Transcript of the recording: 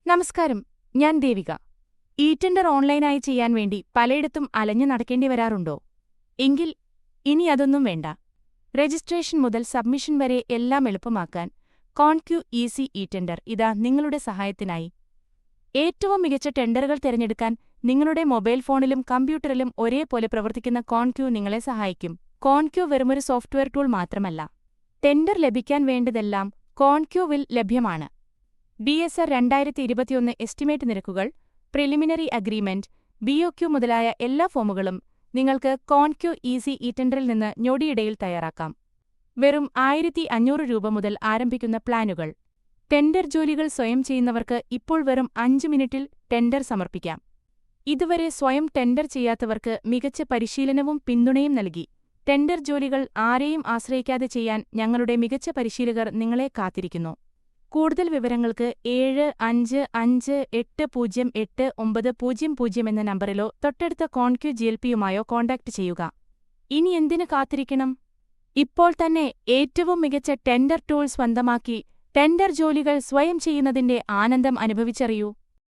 നമസ്കാരം, ഞാൻ ദേവിക. ഇ-ടെൻഡർ ഓൺലൈനായി ചെയ്യാൻ വേണ്ടി പലയിടത്തും അലഞ്ഞു നടക്കേണ്ടി വരാറുണ്ടോ? എങ്കിൽ ഇനി അതൊന്നും വേണ്ട. രജിസ്ട്രേഷൻ മുതൽ സബ്മിഷൻ വരെ എല്ലാം എളുപ്പമാക്കാൻ കോൺക്യൂ ഈസി ഇ-ടെൻഡർ ഇതാ നിങ്ങളുടെ സഹായത്തിനായി. ഏറ്റവും മികച്ച ടെൻഡറുകൾ തിരഞ്ഞെടുക്കാൻ നിങ്ങളുടെ മൊബൈൽ ഫോണിലും കമ്പ്യൂട്ടറിലും ഒരേപോലെ പ്രവർത്തിക്കുന്ന കോൺക്യൂ നിങ്ങളെ സഹായിക്കും. കോൺക്യൂ വെറുമൊരു സോഫ്റ്റ്വെയർ ടൂൾ മാത്രമല്ല. ടെൻഡർ ലഭിക്കാൻ വേണ്ടതെല്ലാം കോൺക്യൂവിൽ ലഭ്യമാണ്. BSR 2021 എസ്റ്റിമേറ്റ് നിരക്കുകൾ, പ്രിലിമിനറി അഗ്രിമെന്റ്, BOQ മുതലായ എല്ലാ ഫോമുകളും നിങ്ങൾക്ക് കോൺക്യൂ ഈസി ഇ-ടെൻഡറിൽ നിന്ന് ഞൊടിയിടയിൽ തയ്യാറാക്കാം. വെറും 1500 രൂപ മുതൽ ആരംഭിക്കുന്ന പ്ലാനുകൾ. ടെൻഡർ ജോലികൾ സ്വയം ചെയ്യുന്നവർക്ക് ഇപ്പോൾ വെറും 5 മിനിറ്റിൽ ടെൻഡർ സമർപ്പിക്കാം. ഇതുവരെ സ്വയം ടെൻഡർ ചെയ്യാത്തവർക്ക് മികച്ച പരിശീലനവും പിന്തുണയും നൽകി ടെൻഡർ ജോലികൾ ആരെയും ആശ്രയിക്കാതെ ചെയ്യാൻ ഞങ്ങളുടെ മികച്ച പരിശീലകർ നിങ്ങളെ കാത്തിരിക്കുന്നു. കൂടുതൽ വിവരങ്ങൾക്ക് 7558089000 എന്ന നമ്പറിലോ തൊട്ടടുത്ത കോൺക്യൂ GLPയുമായോ കോൺടാക്ട് ചെയ്യുക. ഇനി എന്തിനു കാത്തിരിക്കണം? ഇപ്പോൾ തന്നെ ഏറ്റവും മികച്ച ടെൻഡർ ടൂൾ സ്വന്തമാക്കി ടെൻഡർ ജോലികൾ സ്വയം ചെയ്യുന്നതിന്റെ ആനന്ദം അനുഭവിച്ചറിയൂ.